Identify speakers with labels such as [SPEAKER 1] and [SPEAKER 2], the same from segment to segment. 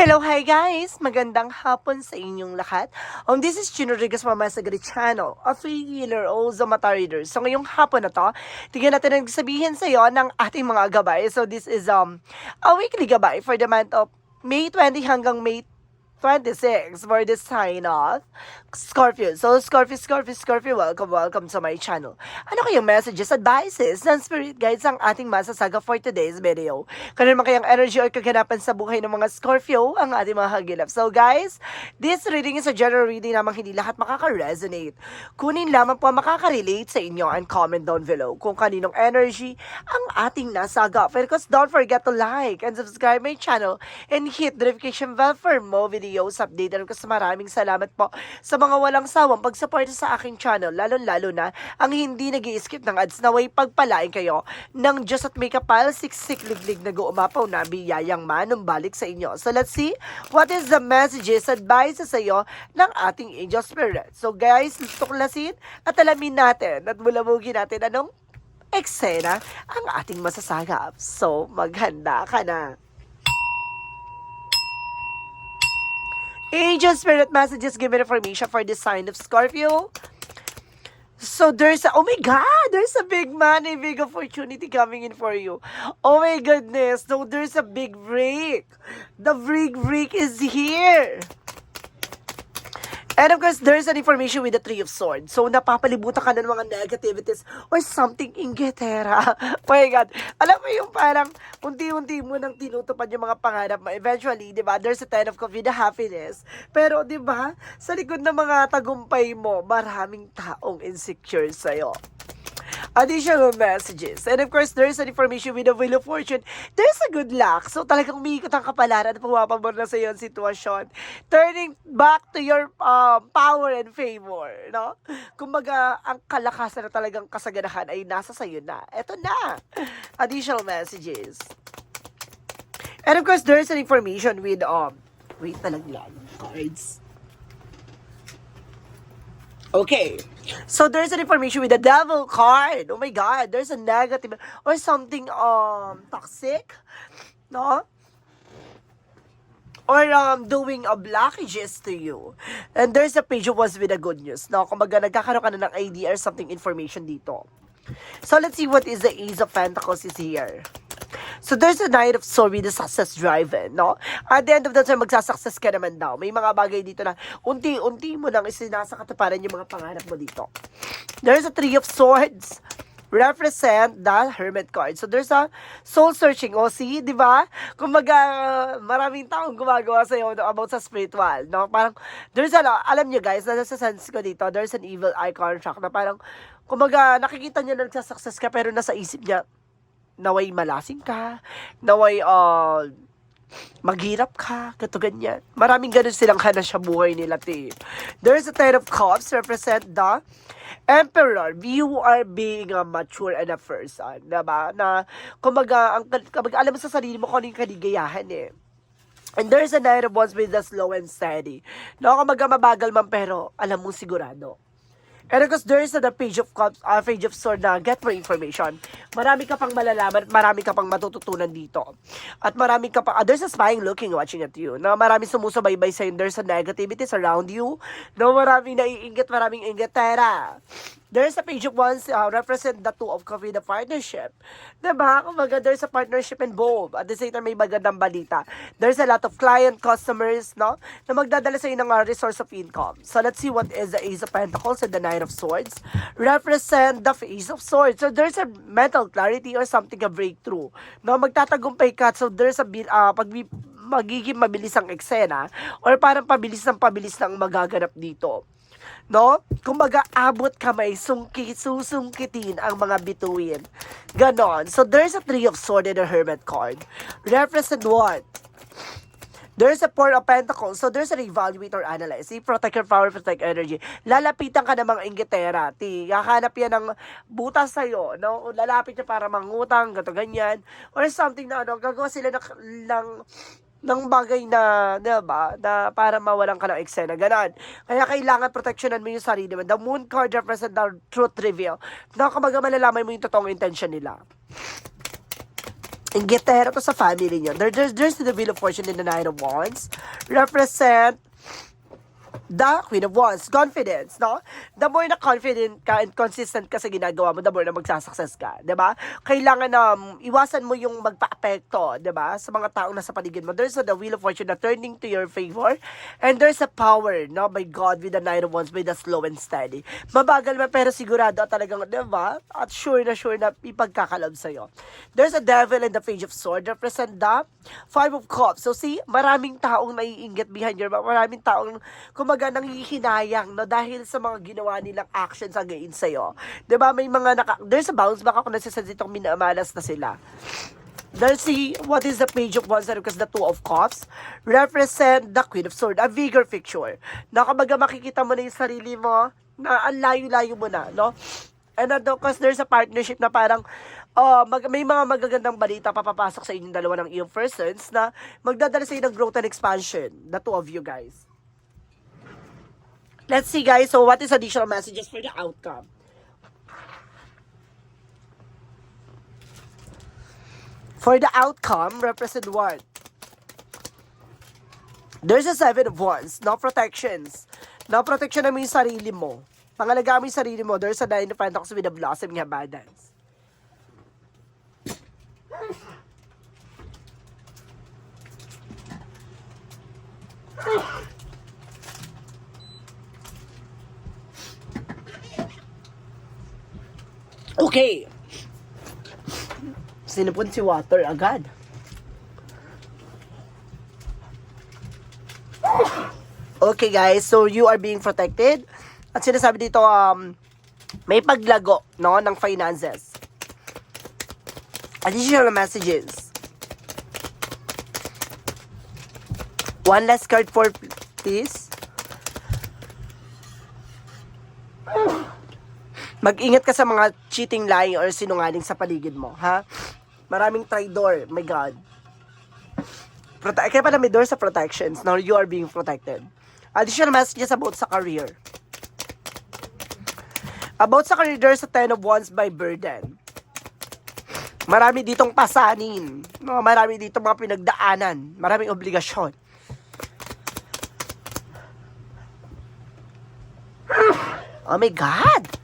[SPEAKER 1] Hello, hi guys! Magandang hapon sa inyong lahat. This is Chino Rodriguez from Masagari Channel, a free healer, also mata reader. So ngayong hapon na to, tignan natin ang sabihin sa iyo ng ating mga gabay. So this is a weekly gabay for the month of May 20 hanggang May 26 for the sign of Scorpio. So, Scorpio, welcome to my channel. Ano kayang messages, advices, and spirit guides ang ating masasaga for today's video? Kano naman kayang energy or kaganapan sa buhay ng mga Scorpio ang ating mga hagilap? So, guys, this reading is a general reading namang hindi lahat makaka-resonate. Kunin lamang po ang makaka-relate sa inyo and comment down below kung kaninong energy ang ating nasaga. Of don't forget to like and subscribe my channel and hit the notification bell for more videos updated ko. Maraming salamat po sa mga walang sawang pagsuporta sa aking channel, lalo na ang hindi nag-i-skip ng ads. Naway pagpalain kayo ng Diyos at may kapal siksik liglig na guumapaw na biyayang manumbalik sa inyo. So let's see what is the messages, advices sa iyo ng ating angel spirit. So guys, tuklasin at alamin natin at bulabugin natin anong eksena ang ating masasagap. So maghanda ka na. Angel Spirit messages given information for the sign of Scorpio. So there's oh my God, there's a big money, big opportunity coming in for you. Oh my goodness, so there's a big break. The big break is here. And of course, there's an information with the Three of Swords. So, napapalibutan ka na ng mga negativities or something ingetera. Oh my God. Alam mo yung parang unti-unti mo nang tinutupad yung mga pangarap mo. Eventually, di ba, there's a Ten of Cups with the happiness. Pero, di ba, sa likod ng mga tagumpay mo, maraming taong insecure sa'yo. Additional messages. And of course, there's an information with the Wheel of Fortune. There's a good luck. So talagang umiikot ang kapalaran at pumapabor na sa iyo ang sitwasyon. Turning back to your power and favor. No? Kumbaga, ang kalakasan na talagang kasaganahan ay nasa sa iyo na. Eto na. Additional messages. And of course, there's an information with, wait lang, cards. Okay, so there's an information with the devil card. Oh my God, there's a negative or something toxic, no? Or doing a blockages to you. And there's a page of was with the good news, no? Kumbaga nagkakaroon ka na ng idea or something information dito. So let's see what is the Ace of Pentacles is here. So there's a Knight of Swords with the success driven, no? At the end of the time, magsasuccess ka naman daw. May mga bagay dito na unti-unti mo nang isinasakatuparan yung mga pangarap mo dito. There's a Three of Swords represent the Hermit card. So there's a soul searching. O see, di ba? Kumbaga, maraming taong gumagawa sa'yo about sa spiritual, no? Parang, there's a, alam nyo guys, nasa sense ko dito, there's an evil eye contract na parang, kumbaga, nakikita niya na nagsasuccess ka pero nasa isip niya, naway malasing ka, naway maghirap ka, kato ganyan. Maraming ganun silang hana sa buhay nila, te. There's a Ten of Cups, represent the Emperor. You are being a mature and a person, diba? Na, kumbaga, alam mo sa sarili mo kung ano yung kaligayahan, eh. And there's a Knight of Wands with the slow and steady. No, kumbaga mabagal man pero alam mo sigurado. And of course, there is the Page of Cups, Page of Swords na get more information. Marami ka pang malalaman at marami ka pang matututunan dito. At marami ka pang, there's a spying looking, watching at you. Na marami sumusubaybay sa'yo, there's a negativities around you. No, maraming naiinggit, maraming inggitera. There's a Page of Wands, represent the Two of Cups with the partnership. Diba? Kumbaga, there's a partnership involved. At the same time, may magandang balita. There's a lot of client, customers, no? Na magdadala sa'yo ng resource of income. So, let's see what is the Ace of Pentacles and the Knight of Swords. Represent the Ace of Swords. So, there's a mental clarity or something, a breakthrough. No? Magtatagumpay ka. So, there's a, magiging mabilis ang eksena or parang pabilis ng magaganap dito. No? Kumbaga, abot kamay, susungkitin ang mga bituin. Ganon. So, there's a Three of Swords and a Hermit card. Represent what? There's a Four of Pentacles. So, there's an evaluate or analyze. Protect your power, protect energy. Lalapitan ka ng mga inggitera. Hahanap yan ng butas sa'yo. No? Lalapit niya para mangutang, gato ganyan. Or something na, gagawa sila ng bagay na, diba, na para mawalan ka ng eksena, ganon. Kaya kailangan proteksyonan mo yung sarili mo. The Moon card represent the truth reveal. Na kumbaga malalaman mo yung totoong intention nila. inggitero to sa family nyo. There's the Wheel of Fortune in the Nine of Wands. Represent the Queen of Wands, confidence, no? The more na confident ka and consistent ka sa ginagawa mo, the more na magsasucess ka, 'di ba? Kailangan na iwasan mo yung magpa-apekto, 'di ba? Sa mga taong nasa paligid mo. There's the Wheel of Fortune na turning to your favor, and there's a power, no, by God, with the Nine of Wands, by the slow and steady. Mabagal man pero sigurado at talagang, 'di ba? At sure na ipagkakalob sa iyo. There's a Devil and the Page of Swords, represent the Five of Cups. So see, maraming taong naiinggit behind your back, maraming taong kumbaga nanghihinayang, no, dahil sa mga ginawa nilang actions against sa'yo. Diba, may mga there's a bounce back ako nasisense itong minamalas na sila. There's what is the Page of Wands, because the Two of Cups represent the Queen of Swords, a vigor picture. Na kumbaga makikita mo na yung sarili mo, na ang layo-layo mo na, no? And because there's a partnership na parang, may mga magagandang balita papapasok sa inyong dalawa ng iyong persons na magdadala sa inyo ng growth and expansion, the two of you guys. Let's see, guys. So, what is additional messages for the outcome? For the outcome, represent what? There's a Seven of Wands. No protections. No protection na mo yung sarili mo. Pangalagaan mo yung sarili mo. There's a Nine of Pentacles with a blossoming abundance. Okay. Sinipon si water agad. Okay, guys. So, you are being protected. At sinasabi dito, may paglago, no, ng finances. Additional messages. One last card for please. Mag-ingat ka sa mga cheating, lying, or sinungaling sa paligid mo, ha? Maraming traitor, my God. Kaya pala may door sa protections. Now you are being protected. Additional messages about sa career. About sa career, there's a Ten of Wands by burden. Marami ditong pasanin. No? Marami ditong mga pinagdaanan. Maraming obligasyon. Oh my God!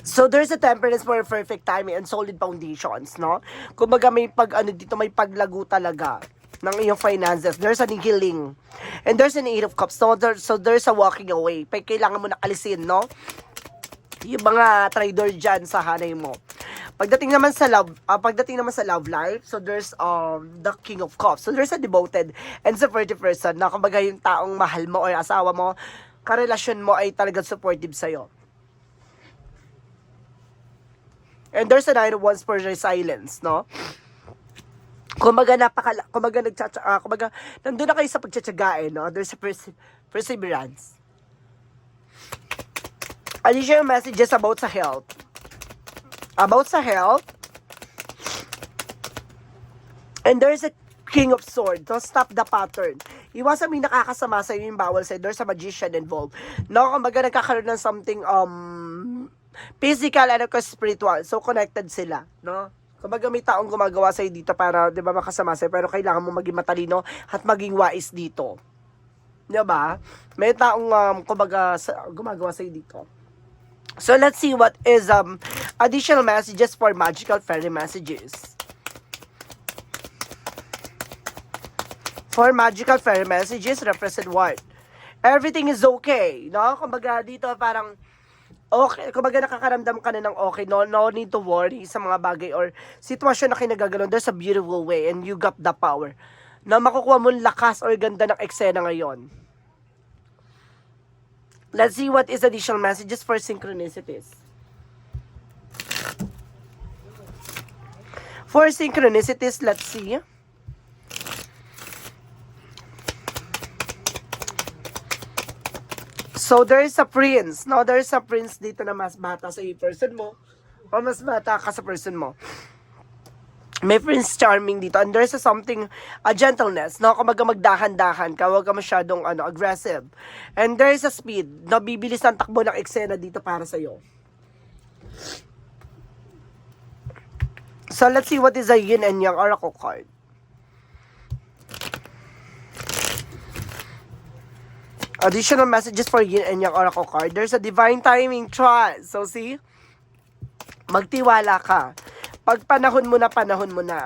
[SPEAKER 1] So, there's a temperance for perfect timing and solid foundations, no? Kumbaga may dito may paglago talaga ng iyong finances. There's an healing. And there's an Eight of Cups. So, there's a walking away. Kailangan mo na alisin, no? Yung mga traidor dyan sa hanay mo. Pagdating naman sa love life, so there's the King of Cups. So, there's a devoted and supportive person na kumbaga yung taong mahal mo o asawa mo, karelasyon mo ay talagang supportive sa'yo. And there's a Nine of Wands for resilience, no? Kumbaga nandun na kayo sa pagtsatsagain, no? There's a perseverance. Additional messages about sa health. About sa health. And there's a King of Swords. So, stop the pattern. Iwasan mo yung nakakasama sa'yo yung bawal sa'yo. There's a magician involved. No, kumbaga nagkakaroon ng something, physical and spiritual. So, connected sila, no? Kumbaga may taong gumagawa sa'yo dito para, di ba, makasama sa'yo. Pero kailangan mo maging matalino at maging wais dito. Di ba? May taong, kumbaga, gumagawa sa'yo dito. So, let's see what is, additional messages for magical fairy messages. For magical fairy messages, represent what? Everything is okay, no? Kumbaga, dito parang, okay, kumbaga nakakaramdam ka na ng okay, no need to worry sa mga bagay or sitwasyon na kinagaganon. There's a beautiful way and you got the power na makukuha mo lakas or ganda ng eksena ngayon. Let's see what is additional messages for synchronicities. For synchronicities, let's see. So, there is a prince. No, there is a prince dito na mas bata sa person mo. O mas bata ka sa person mo. May Prince Charming dito. And there's a something, a gentleness. No, kumaga magdahan-dahan ka. Huwag ka masyadong aggressive. And there is a speed. No, bibilis ang takbo ng eksena dito para sa'yo. So, let's see what is the yin and yang oracle card. Additional messages for yin and yang oracle card. There's a divine timing, trust. So, see? Magtiwala ka. Pag panahon mo na,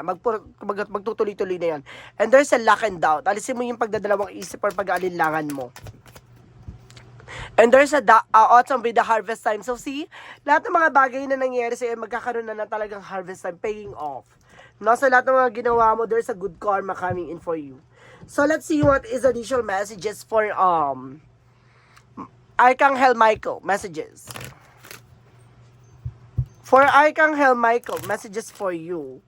[SPEAKER 1] magtutuloy-tuloy na yan. And there's a lack and doubt. Alisin mo yung pagdadalawang isip or pag-aalinlangan mo. And there's a autumn with the harvest time. So see, lahat ng mga bagay na nangyayari sa'yo, magkakaroon na talagang harvest time, paying off. No, sa lahat ng mga ginawa mo, there's a good karma coming in for you. So let's see what is additional messages for Archangel Michael. Messages. For Archangel Michael, messages for you.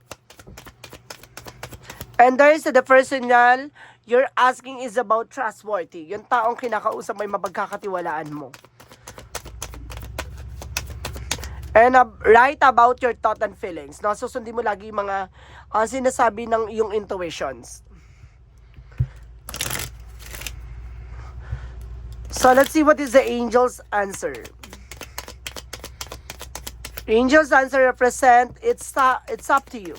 [SPEAKER 1] And there's the personal you're asking is about trustworthy. Yung taong kinakausap may mapagkakatiwalaan mo. And write about your thought and feelings. No? Susundin mo lagi yung mga sinasabi ng yung intuitions. So let's see what is the angel's answer. Angel's answer represent it's up to you.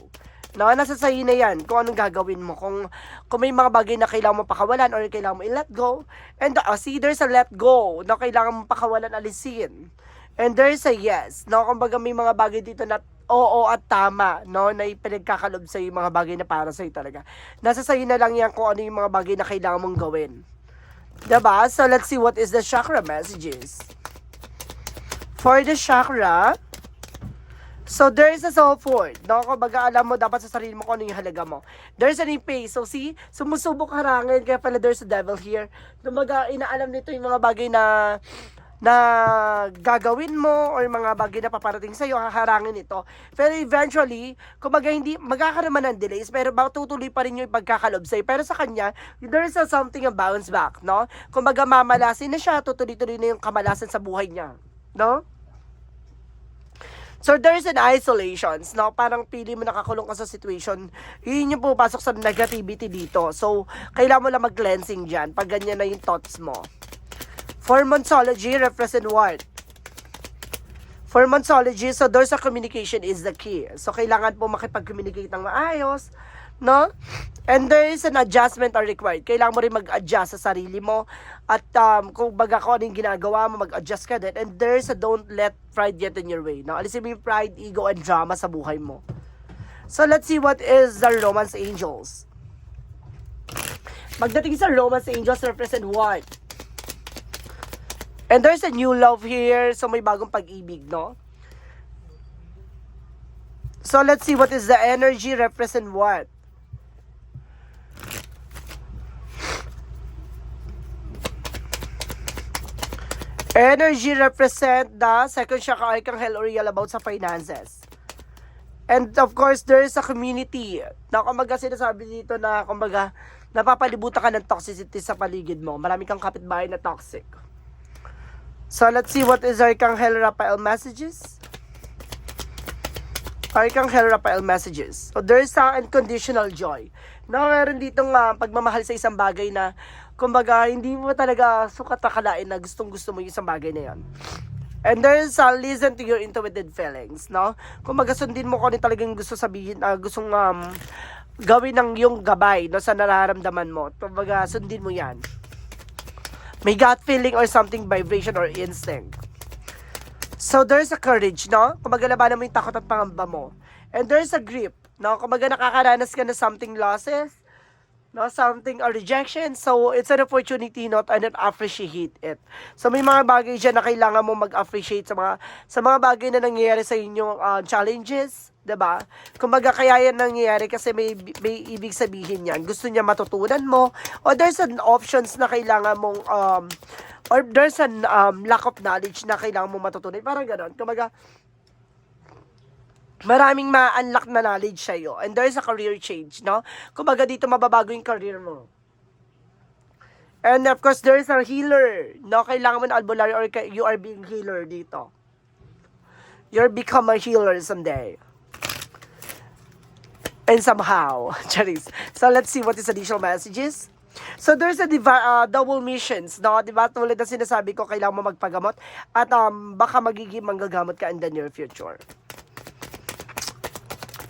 [SPEAKER 1] No, nasa sa'yo na yan kung anong gagawin mo. Kung may mga bagay na kailangan mo pakawalan or kailangan mo i-let go. And see, there's a let go na kailangan mo pakawalan, alisin. And there's a yes. No, kumbaga may mga bagay dito na oo at tama, no, na ipinagkakalob sa'yo yung mga bagay na para sa'yo talaga. Nasa sa'yo na lang yan kung ano yung mga bagay na kailangan mong gawin. Diba? So, let's see what is the chakra messages. For the chakra, so, there is a self-worth. No? Kumbaga, alam mo, dapat sa sarili mo kung ano yung halaga mo. There's an pace. So, see, sumusubok harangin. Kaya pala there's a devil here. Kumbaga, inaalam nito yung mga bagay na gagawin mo or mga bagay na paparating sa'yo, haharangin ito. Pero eventually, kumbaga, hindi, magkakaroon man ng delays, pero tutuloy pa rin yung pagkakalob sa'yo. Pero sa kanya, there's a something a bounce back, no? Kumbaga, mamalasin na siya, tutuloy-tuloy na yung kamalasan sa buhay niya. No? So, there's an isolations, no? Parang pili mo nakakulong ka sa situation, yun yung pupasok sa negativity dito. So, kailangan mo lang mag-cleansing dyan, pag ganyan na yung thoughts mo. For Monsology, represent what? For Monsology, so there's a communication is the key. So, kailangan po makipag-communicate ng maayos, no? And there is an adjustment are required. Kailangan mo rin mag-adjust sa sarili mo. At kung baga ko anong ginagawa mo, mag-adjust ka din. And there is a don't let pride get in your way. No? Alisin mo yung pride, ego, and drama sa buhay mo. So, let's see what is the Romance Angels. Magdating sa Romance Angels, represent what? And there's a new love here. So, may bagong pag-ibig, no? So, let's see what is the energy, represent what? Energy represent the second chakra Archangel Uriel about sa finances. And of course, there is a community. Na kumbaga sinasabi dito na kumbaga napapalibutan ka ng toxicity sa paligid mo. Marami kang kapitbahay na toxic. So let's see what is Archangel Raphael messages. Archangel Raphael messages. So there is a unconditional joy. Na meron ditong pagmamahal sa isang bagay na kumbaga, hindi mo talaga sukat akalain na gustong-gusto mo yung isang bagay na yan. And there's listen to your intuitive feelings, no? Kumbaga, sundin mo kung ano talagang gusto sabihin, gustong gawin ng yung gabay, no, sa nararamdaman mo. Kumbaga, sundin mo yan. May gut feeling or something, vibration or instinct. So, there's a courage, no? Kumbaga, labanan mo yung takot at pangamba mo. And there's a grip, no? Kumbaga, nakakaranas ka na something losses, no, something a rejection. So, it's an opportunity not and appreciate it. So, may mga bagay dyan na kailangan mo mag-appreciate sa mga bagay na nangyayari sa inyong challenges, diba? Kumbaga, kaya yan nangyayari kasi may ibig sabihin yan. Gusto niya matutunan mo, or there's an options na kailangan mong, or there's an lack of knowledge na kailangan mong matutunan. Parang ganon. Kumbaga, maraming ma-unlock na knowledge sa'yo. And there's a career change, no? Kumbaga dito mababago yung career mo. And of course, there's a healer, no? Kailangan mo na albularyo or you are being healer dito. You're become a healer someday. And somehow. Charis. So, let's see what is additional messages. So, there's a double missions, no? Diba? Tulad na sinasabi ko, kailangan mo magpagamot. At baka magiging manggagamot ka in the near future.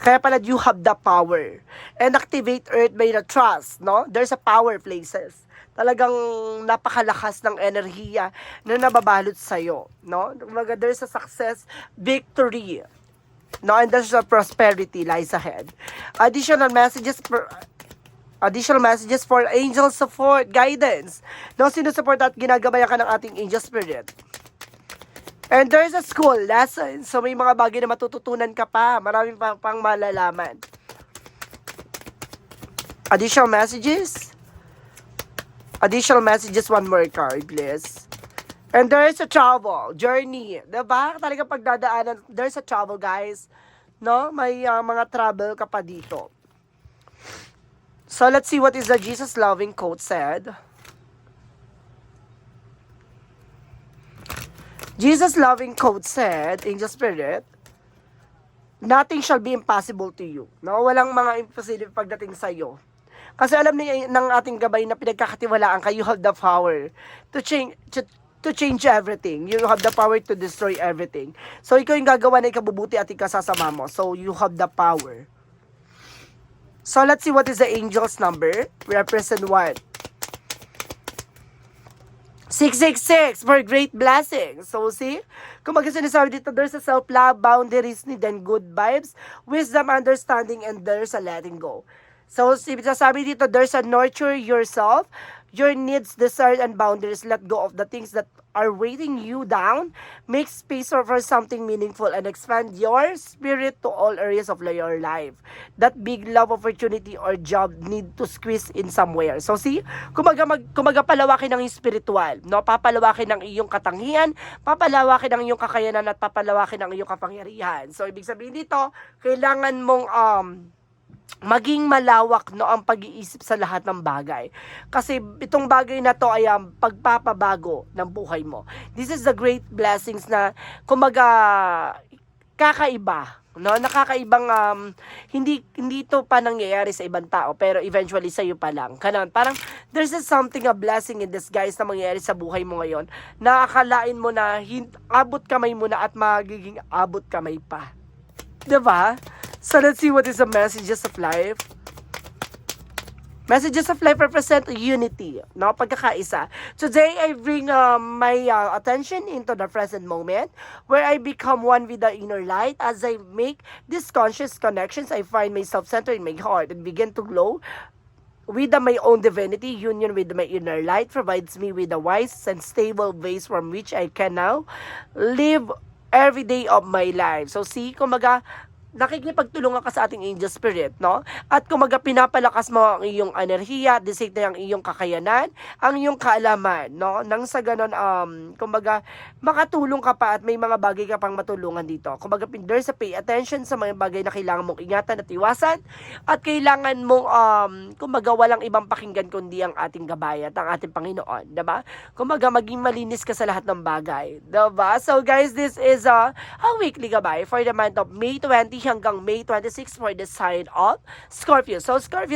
[SPEAKER 1] Kaya pala you have the power. And activate earth by the trust, no? There's a power places. Talagang napakalakas ng enerhiya na nababalot sa'yo, no? Kumbaga, there's a success, victory, no? And there's a prosperity lies ahead. Additional messages for angel support, guidance. No, sinusupport at ginagabayan ka ng ating angel spirit. And there's a school lesson. So, may mga bagay na matututunan ka pa. Maraming pang malalaman. Additional messages, one more card, please. And there's a travel, journey. Diba? Talagang pagdadaanan, there's a travel, guys. No? May mga travel ka pa dito. So, let's see what is the Jesus loving quote said. Jesus loving quote said, Angel Spirit, nothing shall be impossible to you. No? Walang mga imposible pagdating sa iyo. Kasi alam ng ating gabay na pinagkakatiwalaan ka, you have the power to change everything. You have the power to destroy everything. So, ikaw yung gagawa na ikabubuti at ikasasama mo. So, you have the power. So, let's see what is the angel's number. Represent what? 666 for great blessings. So, see? Kung sinasabi dito, there's a self-love, boundaries, need, and good vibes, wisdom, understanding, and there's a letting go. So, sabi dito, there's a nurture yourself, your needs, desires, and boundaries. Let go of the things that are weighing you down. Make space for something meaningful and expand your spirit to all areas of your life. That big love opportunity or job need to squeeze in somewhere. So, see? Kumaga palawakin ng spiritual. No? Papalawakin ng iyong katangian, papalawakin ng iyong kakayanan, at papalawakin ng iyong kapangyarihan. So, ibig sabihin dito, kailangan mong maging malawak no ang pag-iisip sa lahat ng bagay. Kasi itong bagay na to ay pagpapabago ng buhay mo. This is the great blessings na kumaga kakaiba, no? Nakakaibang hindi to pa nangyayari sa ibang tao pero eventually sa iyo pa lang. Kanon, parang there's something, a blessing in disguise na mangyayari sa buhay mo ngayon na akalain mo na abot kamay mo na at magiging abot kamay pa. 'Di ba? So, let's see what is the messages of life. Messages of life represent unity, no? Pagkakaisa. Today, I bring my attention into the present moment where I become one with the inner light. As I make these conscious connections, I find myself centered in my heart and begin to glow with my own divinity. Union with my inner light provides me with a wise and stable base from which I can now live every day of my life. So, see, kumaga, nakikipagtulungan ka sa ating angel spirit, no? At kumaga pinapalakas mo ang iyong enerhiya, disik na ang iyong kakayanan, ang iyong kaalaman, no? Nang sa ganon, kumaga makatulong ka pa at may mga bagay ka pang matulungan dito. Kumaga there's a pay attention sa mga bagay na kailangan mong ingatan at iwasan at kailangan mong kumaga walang ibang pakinggan kundi ang ating gabay at ang ating Panginoon, diba? Kumaga maging malinis ka sa lahat ng bagay, diba? So guys, this is a weekly gabay for the month of May 20 hanggang May 26 for the sign of Scorpio. So, Scorpio,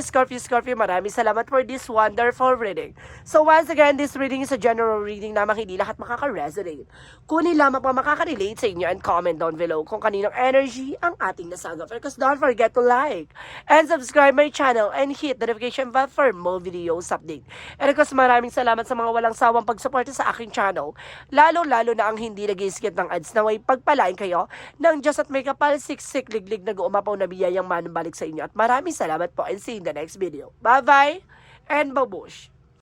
[SPEAKER 1] maraming salamat for this wonderful reading. So, once again, this reading is a general reading namang hindi lahat makaka-resonate. Kunin lamang pa makaka-relate sa inyo and comment down below kung kaninong energy ang ating nasagap. Because don't forget to like and subscribe my channel and hit the notification bell for more videos update. And of course, maraming salamat sa mga walang sawang pagsuporta sa aking channel. Lalo-lalo na ang hindi nag-skip ng ads na way pagpalain kayo ng Diyos at may kapal siksik liglig nag-uumapaw na biyayang manumbalik sa inyo. At maraming salamat po and see you in the next video. Bye-bye and babush!